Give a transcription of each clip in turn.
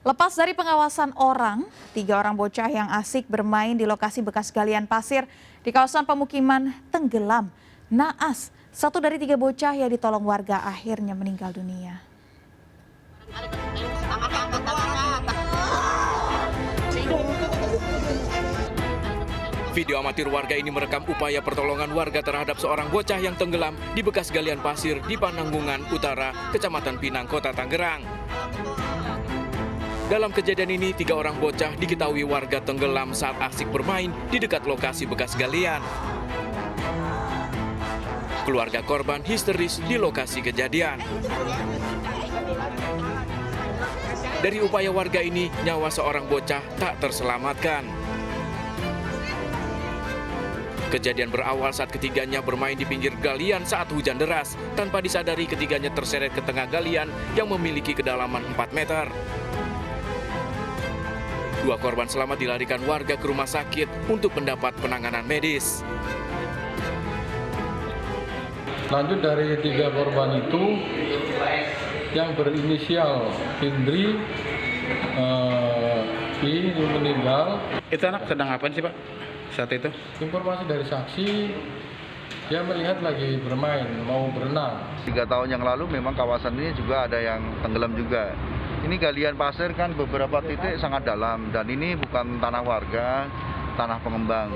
Lepas dari pengawasan orang, 3 orang bocah yang asik bermain di lokasi bekas galian pasir di kawasan pemukiman tenggelam. Naas, 1 dari 3 bocah yang ditolong warga akhirnya meninggal dunia. Video amatir warga ini merekam upaya pertolongan warga terhadap seorang bocah yang tenggelam di bekas galian pasir di Pananggungan Utara, Kecamatan Pinang, Kota Tangerang. Dalam kejadian ini, 3 orang bocah diketahui warga tenggelam saat asik bermain di dekat lokasi bekas galian. Keluarga korban histeris di lokasi kejadian. Dari upaya warga ini, nyawa seorang bocah tak terselamatkan. Kejadian berawal saat ketiganya bermain di pinggir galian saat hujan deras. Tanpa disadari, ketiganya terseret ke tengah galian yang memiliki kedalaman 4 meter. 2 korban selamat dilarikan warga ke rumah sakit untuk mendapat penanganan medis. Lanjut dari 3 korban itu, yang berinisial Indri, ini meninggal. Itu anak sedang apa sih Pak saat itu? Informasi dari saksi, dia melihat lagi bermain, mau berenang. 3 tahun yang lalu memang kawasan ini juga ada yang tenggelam juga. Ini galian pasir kan beberapa titik sangat dalam dan ini bukan tanah warga, tanah pengembang.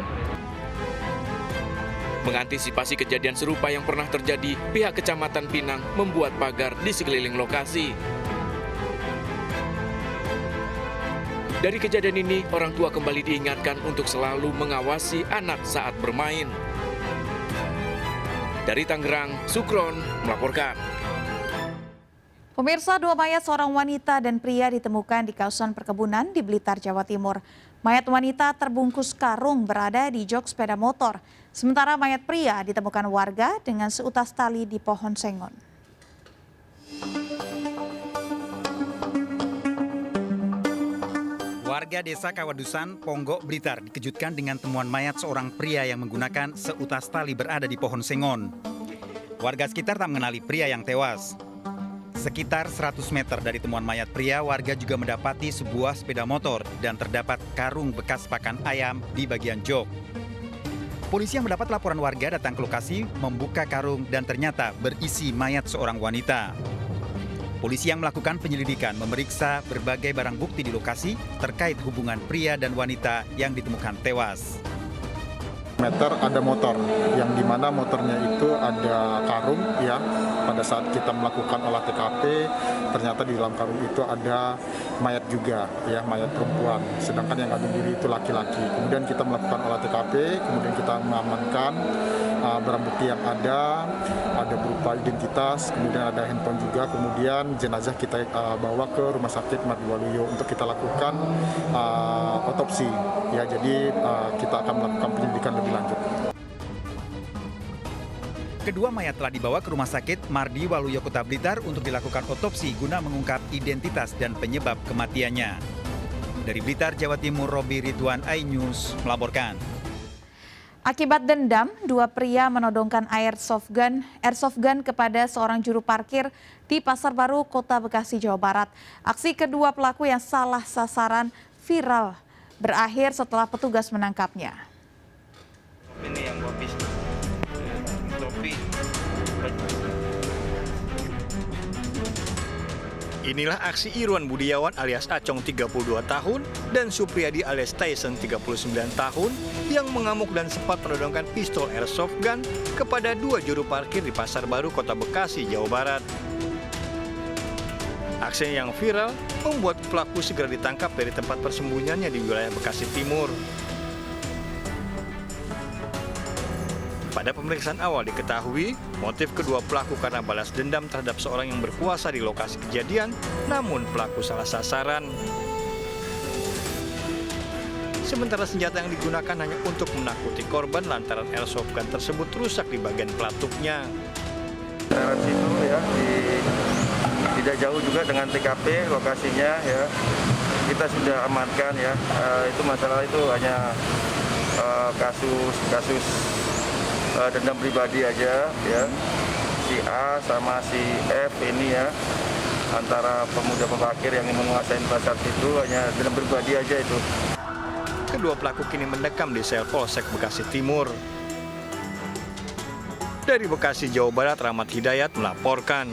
Mengantisipasi kejadian serupa yang pernah terjadi, pihak Kecamatan Pinang membuat pagar di sekeliling lokasi. Dari kejadian ini, orang tua kembali diingatkan untuk selalu mengawasi anak saat bermain. Dari Tangerang, Sukron melaporkan. Pemirsa, 2 mayat seorang wanita dan pria ditemukan di kawasan perkebunan di Blitar, Jawa Timur. Mayat wanita terbungkus karung berada di jok sepeda motor. Sementara mayat pria ditemukan warga dengan seutas tali di pohon sengon. Warga desa Kawadusan, Ponggok, Blitar dikejutkan dengan temuan mayat seorang pria yang menggunakan seutas tali berada di pohon sengon. Warga sekitar tak mengenali pria yang tewas. Sekitar 100 meter dari temuan mayat pria, warga juga mendapati sebuah sepeda motor dan terdapat karung bekas pakan ayam di bagian jok. Polisi yang mendapat laporan warga datang ke lokasi, membuka karung dan ternyata berisi mayat seorang wanita. Polisi yang melakukan penyelidikan memeriksa berbagai barang bukti di lokasi terkait hubungan pria dan wanita yang ditemukan tewas. Meter ada motor, yang dimana motornya itu ada karung ya. Pada saat kita melakukan olah TKP, ternyata di dalam karung itu ada mayat juga ya, mayat perempuan. Sedangkan yang ada diri itu laki-laki. Kemudian kita melakukan olah TKP, kemudian kita mengamankan barang bukti yang ada berupa identitas, kemudian ada handphone juga, kemudian jenazah kita bawa ke Rumah Sakit Mardiwaluyo untuk kita lakukan otopsi. Ya, jadi kita akan melakukan penyelidikan lebih lanjut. Kedua mayat telah dibawa ke Rumah Sakit Mardiwaluyo Kota Blitar untuk dilakukan otopsi guna mengungkap identitas dan penyebab kematiannya. Dari Blitar, Jawa Timur, Robi Ridwan, iNews melaporkan. Akibat dendam, 2 pria menodongkan airsoft gun kepada seorang juru parkir di Pasar Baru, Kota Bekasi, Jawa Barat. Aksi kedua pelaku yang salah sasaran viral berakhir setelah petugas menangkapnya. Ini yang habis topi. Inilah aksi Irwan Budiawan alias Acong 32 tahun dan Supriyadi alias Tyson 39 tahun yang mengamuk dan sempat menodongkan pistol airsoft gun kepada 2 juru parkir di Pasar Baru, Kota Bekasi, Jawa Barat. Aksi yang viral membuat pelaku segera ditangkap dari tempat persembunyiannya di wilayah Bekasi Timur. Pada pemeriksaan awal diketahui, motif kedua pelaku karena balas dendam terhadap seorang yang berkuasa di lokasi kejadian, namun pelaku salah sasaran. Sementara senjata yang digunakan hanya untuk menakuti korban lantaran airsoft gun tersebut rusak di bagian pelatuknya. Daerah situ ya, tidak jauh juga dengan TKP lokasinya ya. Kita sudah amankan ya. Itu masalah itu hanya kasus dendam pribadi aja ya, si A sama si F ini ya, antara pemuda pemakir yang menguasai pasar situ hanya dengan berbadi aja itu. Kedua pelaku kini mendekam di sel Polsek Bekasi Timur. Dari Bekasi, Jawa Barat, Rahmat Hidayat melaporkan.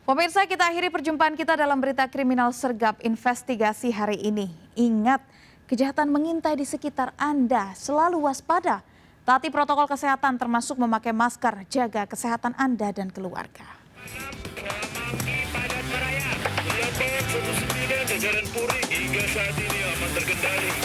Pemirsa, kita akhiri perjumpaan kita dalam berita kriminal sergap investigasi hari ini. Ingat, kejahatan mengintai di sekitar Anda, selalu waspada. Taati protokol kesehatan termasuk memakai masker, jaga kesehatan Anda dan keluarga. Jajaran Polri hingga saat ini aman terkendali.